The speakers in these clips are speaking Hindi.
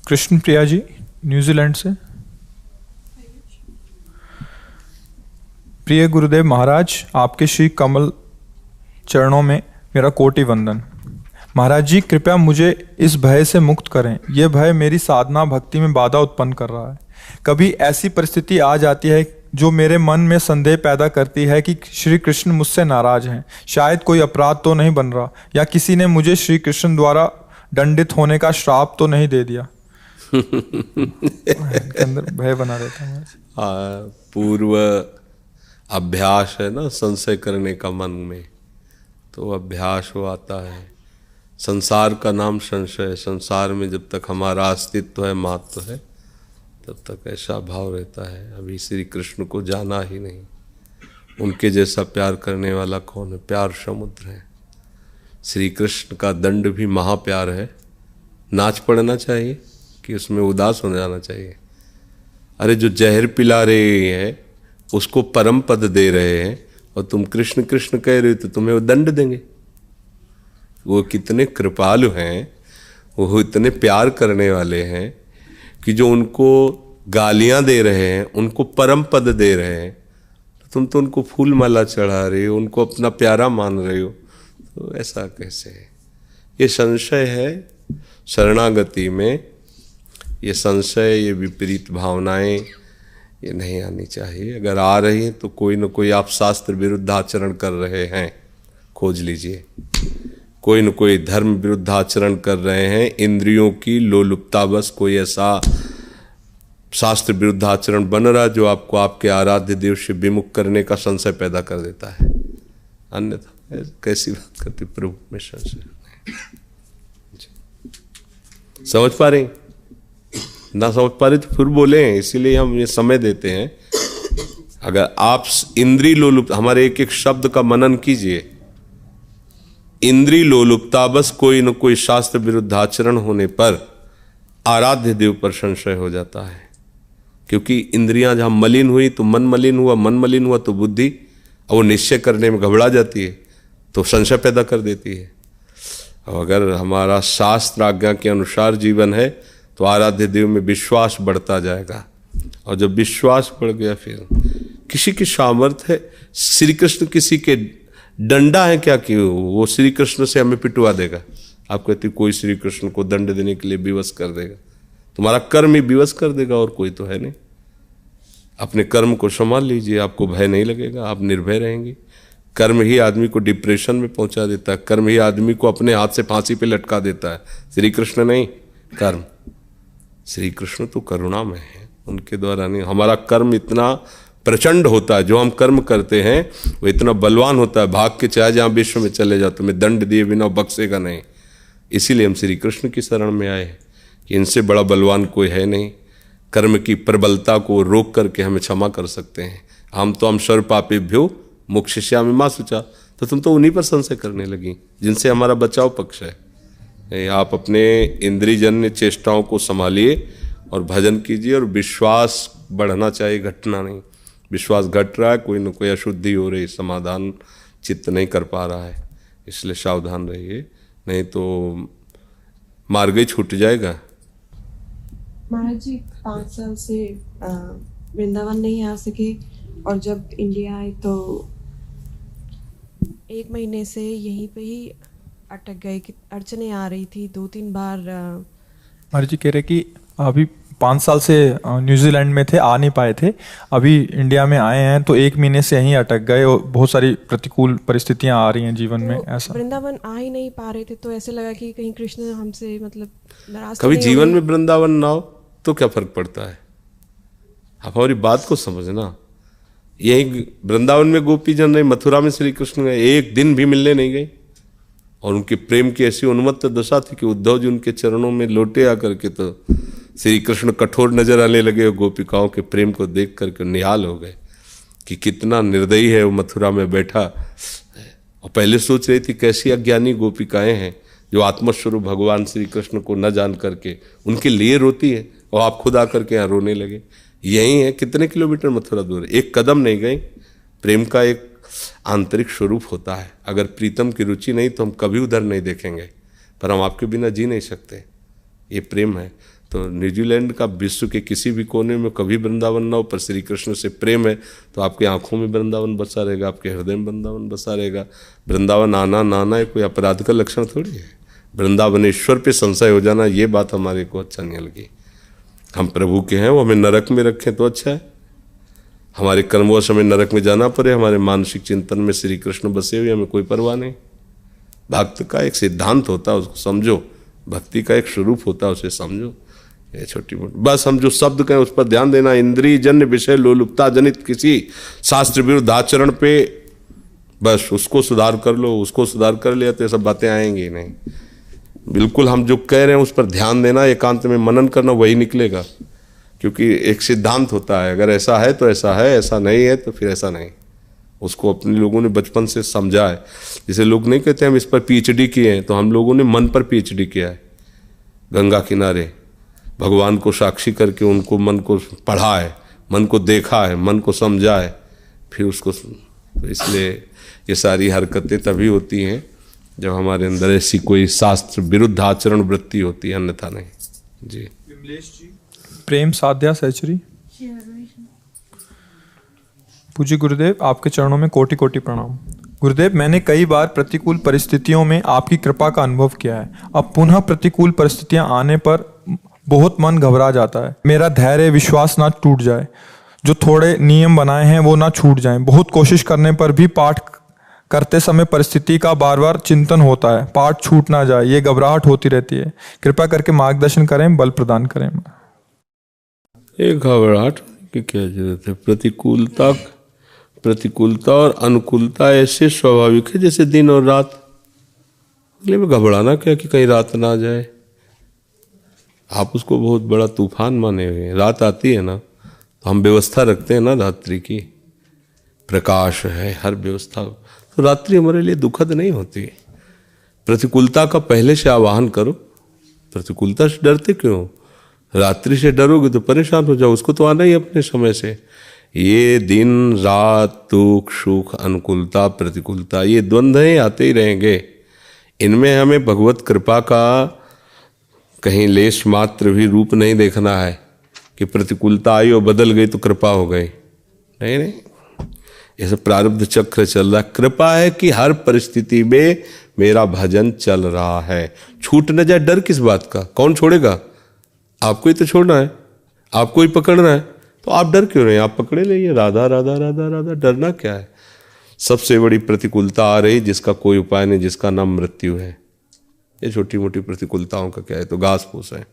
कृष्ण प्रिया जी न्यूजीलैंड से। प्रिय गुरुदेव महाराज, आपके श्री कमल चरणों में मेरा कोटि वंदन। महाराज जी, कृपया मुझे इस भय से मुक्त करें। यह भय मेरी साधना भक्ति में बाधा उत्पन्न कर रहा है। कभी ऐसी परिस्थिति आ जाती है जो मेरे मन में संदेह पैदा करती है कि श्री कृष्ण मुझसे नाराज हैं। शायद कोई अपराध तो नहीं बन रहा, या किसी ने मुझे श्री कृष्ण द्वारा दंडित होने का श्राप तो नहीं दे दिया। के अंदर भय बना रहता है। पूर्व अभ्यास है ना संशय करने का मन में, तो अभ्यास वो आता है। संसार का नाम संशय है। संसार में जब तक हमारा अस्तित्व है, महत्व है, तब तक ऐसा भाव रहता है। अभी श्री कृष्ण को जाना ही नहीं। उनके जैसा प्यार करने वाला कौन है? प्यार समुद्र है। श्री कृष्ण का दंड भी महाप्यार है। नाच पड़ना चाहिए कि उसमें उदास हो जाना चाहिए? अरे जो जहर पिला रहे हैं उसको परम पद दे रहे हैं, और तुम कृष्ण कृष्ण कह रहे हो, तो तुम्हें वो दंड देंगे। वो कितने कृपालु हैं, वो इतने प्यार करने वाले हैं कि जो उनको गालियां दे रहे हैं उनको परम पद दे रहे हैं। तुम तो उनको फूल माला चढ़ा रहे हो, उनको अपना प्यारा मान रहे हो, तो ऐसा कैसे है? ये संशय है शरणागति में। ये संशय, ये विपरीत भावनाएं, ये नहीं आनी चाहिए। अगर आ रही हैं तो कोई न कोई आप शास्त्र विरुद्ध आचरण कर रहे हैं, खोज लीजिए। कोई न कोई धर्म विरुद्ध आचरण कर रहे हैं। इंद्रियों की लोलुपता, बस कोई ऐसा शास्त्र विरुद्ध आचरण बन रहा जो आपको आपके आराध्य देव से विमुख करने का संशय पैदा कर देता है। अन्यथा कैसी बात करती प्रभु में संशय। समझ पा रहे? ना समझ पा रहे तो फिर बोले, इसीलिए हम ये समय देते हैं। अगर आप इंद्रिय लोलुप्त, हमारे एक एक शब्द का मनन कीजिए। इंद्रिय लोलुपता, बस कोई न कोई शास्त्र विरुद्ध आचरण होने पर आराध्य देव पर संशय हो जाता है। क्योंकि इंद्रियां जहां मलिन हुई तो मन मलिन हुआ, मन मलिन हुआ तो बुद्धि, और वो निश्चय करने में घबरा जाती है, तो संशय पैदा कर देती है। और अगर हमारा शास्त्र आज्ञा के अनुसार जीवन है तो आराध्य देव में विश्वास बढ़ता जाएगा। और जब विश्वास बढ़ गया, फिर किसी की सामर्थ्य है। श्री कृष्ण किसी के डंडा है क्या कि वो श्री कृष्ण से हमें पिटवा देगा? आप कहते कोई श्री कृष्ण को दंड देने के लिए विवश कर देगा? तुम्हारा कर्म ही विवश कर देगा, और कोई तो है नहीं। अपने कर्म को संभाल लीजिए, आपको भय नहीं लगेगा, आप निर्भय रहेंगे। कर्म ही आदमी को डिप्रेशन में पहुंचा देता है। कर्म ही आदमी को अपने हाथ से फांसी पे लटका देता है। श्री कृष्ण नहीं, कर्म। श्री कृष्ण तो करुणामय है, उनके द्वारा नहीं। हमारा कर्म इतना प्रचंड होता है, जो हम कर्म करते हैं वो इतना बलवान होता है, भाग के चाहे जहाँ विश्व में चले जाओ, तुम्हें दंड दिए बिना बख्शेगा नहीं। इसीलिए हम श्री कृष्ण की शरण में आए कि इनसे बड़ा बलवान कोई है नहीं। कर्म की प्रबलता को रोक करके हमें क्षमा कर सकते हैं। हम सर्व पापेभ्यो मोक्षयिष्यामि मा शुचा। तो तुम तो उन्हीं पर संशय करने लगी जिनसे हमारा बचाव पक्ष है। आप अपने इंद्रियजन्य चेष्टाओं को संभालिए और भजन कीजिए, और विश्वास बढ़ना चाहिए, घटना नहीं। विश्वास घट रहा है, कोई न कोई अशुद्धि हो रही, समाधान चित्त नहीं कर पा रहा है, इसलिए सावधान रहिए, नहीं तो मार्ग ही छूट जाएगा। महाराज जी 5 साल से वृंदावन नहीं आ सके, और जब इंडिया आए तो 1 महीने से यहीं पे ही अटक गए कि अड़चने आ रही थी 2-3 बार। महाराज जी कह रहे कि अभी 5 साल से न्यूजीलैंड में थे, आ नहीं पाए थे, अभी इंडिया में आए हैं तो 1 महीने से यहीं अटक गए, और बहुत सारी प्रतिकूल परिस्थितियां आ रही हैं जीवन में। ऐसा वृंदावन आ ही नहीं पा रहे थे, तो ऐसे लगा कि कहीं कृष्ण हमसे मतलब नाराज। कभी जीवन में वृंदावन ना हो तो क्या फर्क पड़ता है? आप हमारी बात को समझना। यही वृंदावन में गोपी जन रहे, मथुरा में श्री कृष्ण गए, एक दिन भी मिलने नहीं गए, और उनके प्रेम की ऐसी उन्मत्त दशा थी कि उद्धव जी उनके चरणों में लोटे आकर के तो श्री कृष्ण कठोर नजर आने लगे, और गोपिकाओं के प्रेम को देख करके निहाल हो गए कि कितना निर्दयी है वो मथुरा में बैठा। और पहले सोच रही थी कैसी अज्ञानी गोपिकाएं हैं जो आत्मस्वरूप भगवान श्री कृष्ण को न जान करके उनके लिए रोती है, और आप खुद आकर के यहाँ रोने लगे। यही है, कितने किलोमीटर मथुरा दूर, एक कदम नहीं गए। प्रेम का एक आंतरिक स्वरूप होता है। अगर प्रीतम की रुचि नहीं तो हम कभी उधर नहीं देखेंगे, पर हम आपके बिना जी नहीं सकते। ये प्रेम है। तो न्यूजीलैंड का विश्व के किसी भी कोने में कभी वृंदावन ना हो, पर श्री कृष्ण से प्रेम है तो आपकी आंखों में वृंदावन बसा रहेगा, आपके हृदय में वृंदावन बसा रहेगा। वृंदावन आना ना आना कोई अपराध का लक्षण थोड़ी है। वृंदावनेश्वर पे संशय हो जाना, ये बात हमारे को अच्छा नहीं लगी। हम प्रभु के हैं, वो हमें नरक में रखें तो अच्छा है। हमारे कर्मवश हमें नरक में जाना पड़े, हमारे मानसिक चिंतन में श्री कृष्ण बसे हुए, हमें कोई परवाह नहीं। भक्त का एक सिद्धांत होता है, उसको समझो। भक्ति का एक स्वरूप होता है, उसे समझो। ये छोटी मोटी बस हम जो शब्द कहें उस पर ध्यान देना। इंद्रिय जन्य विषय लोलुपता जनित किसी शास्त्र विरुद्ध आचरण पे बस उसको सुधार कर लो, उसको सुधार कर लिया तो ये सब बातें आएंगी ही नहीं। बिल्कुल हम जो कह रहे हैं उस पर ध्यान देना, एकांत में मनन करना, वही निकलेगा। क्योंकि एक सिद्धांत होता है, अगर ऐसा है तो ऐसा है, ऐसा नहीं है तो फिर ऐसा नहीं। उसको अपने लोगों ने बचपन से समझा है। जैसे लोग नहीं कहते हम इस पर पीएचडी किए हैं, तो हम लोगों ने मन पर पीएचडी किया है। गंगा किनारे भगवान को साक्षी करके उनको मन को पढ़ा है, मन को देखा है, मन को समझा है, फिर उसको। तो इसलिए ये सारी हरकतें तभी होती हैं जब हमारे अंदर ऐसी कोई शास्त्र विरुद्ध आचरण वृत्ति होती है, अन्यथा नहीं। जी विमलेश जी, प्रेम साध्या सहचरी। पूज्य गुरुदेव, आपके चरणों में कोटि कोटि प्रणाम। गुरुदेव, मैंने कई बार प्रतिकूल परिस्थितियों में आपकी कृपा का अनुभव किया है। अब पुनः प्रतिकूल परिस्थितियां आने पर बहुत मन घबरा जाता है। मेरा धैर्य विश्वास ना टूट जाए, जो थोड़े नियम बनाए हैं वो ना छूट जाएं। बहुत कोशिश करने पर भी पाठ करते समय परिस्थिति का बार बार चिंतन होता है, पाठ छूट ना जाए, ये घबराहट होती रहती है। कृपा करके मार्गदर्शन करें, बल प्रदान करें। एक घबराहट की क्या जरूरत है। प्रतिकूलता और अनुकूलता ऐसे स्वाभाविक है जैसे दिन और रात। इसलिए में घबराना क्या कि कहीं रात ना आ जाए। आप उसको बहुत बड़ा तूफान माने हुए हैं। रात आती है ना तो हम व्यवस्था रखते हैं ना, रात्रि की प्रकाश है, हर व्यवस्था। तो रात्रि हमारे लिए दुखद नहीं होती। प्रतिकूलता का पहले से आवाहन करो। प्रतिकूलता से डरते क्यों? रात्रि से डरोगे तो परेशान हो जाओ। उसको तो आना ही अपने समय से। ये दिन रात, दुख सुख, अनुकूलता प्रतिकूलता, ये द्वंद्व ही आते ही रहेंगे। इनमें हमें भगवत कृपा का कहीं लेश मात्र भी रूप नहीं देखना है कि प्रतिकूलता आई और बदल गई तो कृपा हो गई। नहीं नहीं, ये सब प्रारब्ध चक्र चल रहा है। कृपा है कि हर परिस्थिति में मेरा भजन चल रहा है। छूट न जाए, डर किस बात का? कौन छोड़ेगा? आपको ही तो छोड़ना है, आपको ही पकड़ना है। तो आप डर क्यों रहे हैं? आप पकड़े रहिए। राधा राधा राधा राधा, डरना क्या है? सबसे बड़ी प्रतिकूलता आ रही जिसका कोई उपाय नहीं, जिसका नाम मृत्यु है। ये छोटी मोटी प्रतिकूलताओं का क्या है? तो घास फूस है।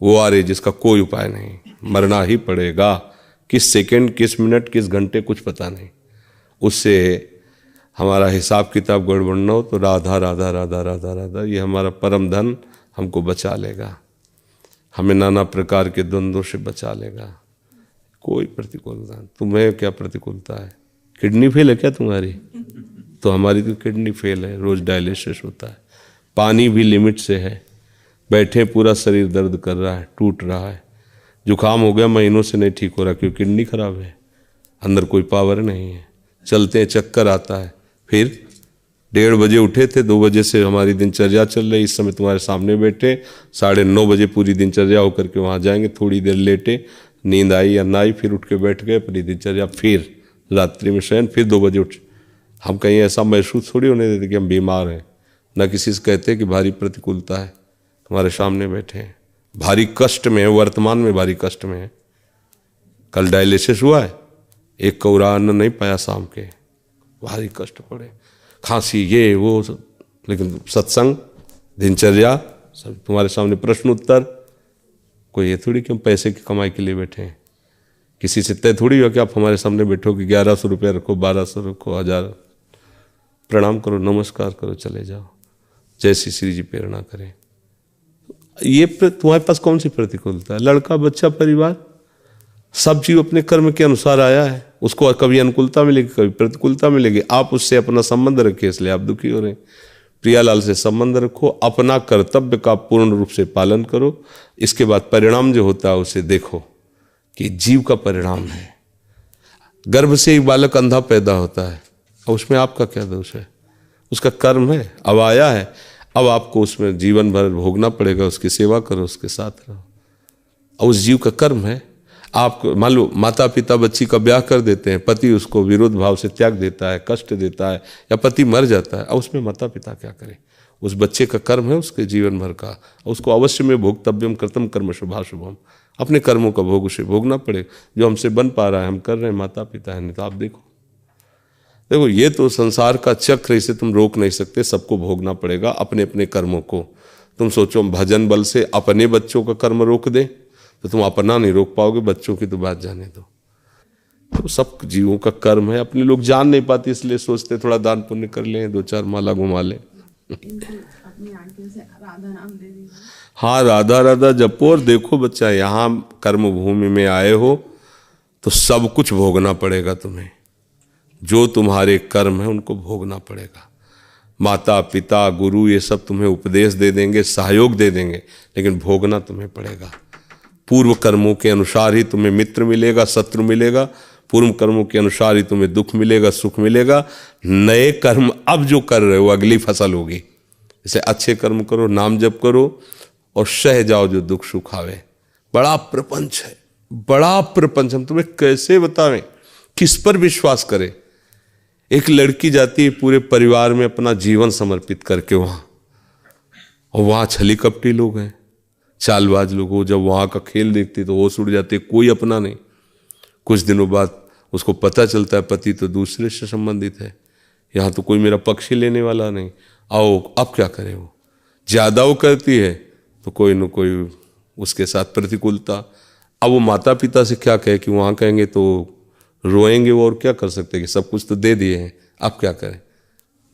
वो आ रही जिसका कोई उपाय नहीं, मरना ही पड़ेगा। किस सेकंड, किस मिनट, किस घंटे, कुछ पता नहीं। उससे हमारा हिसाब किताब गड़बड़ न हो तो राधा राधा राधा राधा राधा, ये हमारा परम धन हमको बचा लेगा, हमें नाना प्रकार के द्वंद्वों से बचा लेगा। कोई प्रतिकूलता, तुम्हें क्या प्रतिकूलता है? किडनी फेल है क्या तुम्हारी? तो हमारी तो किडनी फेल है, रोज डायलिसिस होता है, पानी भी लिमिट से है, बैठे पूरा शरीर दर्द कर रहा है, टूट रहा है, जुकाम हो गया महीनों से नहीं ठीक हो रहा क्योंकि किडनी खराब है, अंदर कोई पावर नहीं है, चलते हैं चक्कर आता है। फिर 1:30 बजे उठे थे, 2 बजे से हमारी दिनचर्या चल रही, इस समय तुम्हारे सामने बैठे, 9:30 बजे पूरी दिनचर्या होकर के वहाँ जाएंगे, थोड़ी देर लेटे, नींद आई या ना आई, फिर उठ के बैठ गए अपनी दिनचर्या, फिर रात्रि में शयन, फिर 2 बजे उठ। हम कहीं ऐसा महसूस थोड़ी होने देते कि हम बीमार हैं, न किसी से कहते कि भारी प्रतिकूलता है, तुम्हारे सामने बैठे हैं, भारी कष्ट में है, वर्तमान में भारी कष्ट में है। कल डायलिसिस हुआ है, एक कौरा अन्न नहीं पाया शाम के, भारी कष्ट पड़े, खांसी ये वो सब। लेकिन सत्संग, दिनचर्या सब तुम्हारे सामने, प्रश्न उत्तर, कोई ये थोड़ी कि हम पैसे की कमाई के लिए बैठे हैं। किसी से तय थोड़ी हो कि आप हमारे सामने बैठो कि 1100 रुपया रखो, 1200 रखो, 1000। प्रणाम करो, नमस्कार करो, चले जाओ, जैसी श्री जी प्रेरणा करें। ये तुम्हारे पास कौन सी प्रतिकूलता है? लड़का बच्चा परिवार सब जीव अपने कर्म के अनुसार आया है, उसको कभी अनुकूलता मिलेगी, कभी प्रतिकूलता मिलेगी। आप उससे अपना संबंध रखिए, इसलिए आप दुखी हो रहे हैं। प्रियालाल से संबंध रखो, अपना कर्तव्य का पूर्ण रूप से पालन करो, इसके बाद परिणाम जो होता है उसे देखो कि जीव का परिणाम है। गर्भ से एक बालक अंधा पैदा होता है, और उसमें आपका क्या दोष है? उसका कर्म है, अब आया है, अब आपको उसमें जीवन भर भोगना पड़ेगा। उसकी सेवा करो, उसके साथ रहो। और उस जीव का कर्म है। आप मान लो माता पिता बच्ची का ब्याह कर देते हैं, पति उसको विरोध भाव से त्याग देता है, कष्ट देता है, या पति मर जाता है, और उसमें माता पिता क्या करें? उस बच्चे का कर्म है उसके जीवन भर का, उसको अवश्य में भोक्तव्यम कर्तव्यम कर्म शुभाशुभम, अपने कर्मों का भोग उसे भोगना पड़ेगा। जो हमसे बन पा रहा है हम कर रहे हैं, माता पिता है, नहीं तो आप देखो ये तो संसार का चक्र, इसे तुम रोक नहीं सकते, सबको भोगना पड़ेगा अपने अपने कर्मों को। तुम सोचो भजन बल से अपने बच्चों का कर्म रोक दे तो तुम अपना नहीं रोक पाओगे, बच्चों की तो बात जाने दो। तो सब जीवों का कर्म है, अपने लोग जान नहीं पाते इसलिए सोचते थोड़ा दान पुण्य कर लें, 2-4 माला घुमा लें। अपनी आंखें से राधा नाम दे दीजिए। हाँ, राधा राधा जपो। और देखो बच्चा, यहाँ कर्म भूमि में आए हो तो सब कुछ भोगना पड़ेगा तुम्हें। जो तुम्हारे कर्म है उनको भोगना पड़ेगा। माता पिता गुरु ये सब तुम्हें उपदेश दे देंगे, सहयोग दे देंगे, लेकिन भोगना तुम्हें पड़ेगा। पूर्व कर्मों के अनुसार ही तुम्हें मित्र मिलेगा, शत्रु मिलेगा। पूर्व कर्मों के अनुसार ही तुम्हें दुख मिलेगा, सुख मिलेगा। नए कर्म अब जो कर रहे हो अगली फसल होगी। जैसे अच्छे कर्म करो, नाम जप करो और सह जाओ जो दुख सुख आवे। बड़ा प्रपंच है, बड़ा प्रपंच। हम तुम्हें कैसे बतावें, किस पर विश्वास करें? एक लड़की जाती है पूरे परिवार में अपना जीवन समर्पित करके वहां, और वहां छली कपटी लोग हैं, चालबाज लोग हो। जब वहां का खेल देखती तो होश उड़ जाते, कोई अपना नहीं। कुछ दिनों बाद उसको पता चलता है पति तो दूसरे से संबंधित है, यहाँ तो कोई मेरा पक्ष ही लेने वाला नहीं। आओ अब क्या करे? वो ज्यादा वो करती है तो कोई न कोई उसके साथ प्रतिकूलता। अब वो माता पिता से क्या कहे कि वहां कहेंगे तो रोएंगे वो, और क्या कर सकते हैं कि सब कुछ तो दे दिए हैं, अब क्या करें?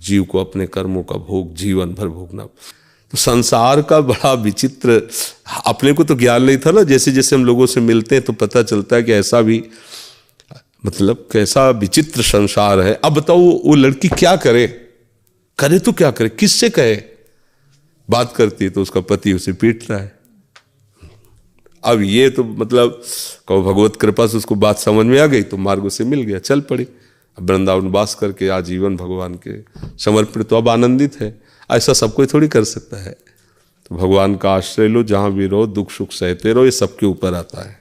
जीव को अपने कर्मों का भोग जीवन भर भोगना। तो संसार का बड़ा विचित्र, अपने को तो ज्ञान नहीं था ना, जैसे जैसे हम लोगों से मिलते हैं तो पता चलता है कि ऐसा भी, मतलब कैसा विचित्र संसार है। अब बताओ वो लड़की क्या करे? करे तो क्या करे, किससे कहे? बात करती है तो उसका पति उसे पीट रहा है। अब ये तो मतलब कहो भगवत कृपा से उसको बात समझ में आ गई तो मार्ग उसे मिल गया, चल पड़ी। अब वृंदावन वास करके आजीवन भगवान के समर्पित, तो अब आनंदित है। ऐसा सब कोई थोड़ी कर सकता है। तो भगवान का आश्रय लो, जहां भी रहो दुख सुख सहते रहो, ये सबके ऊपर आता है।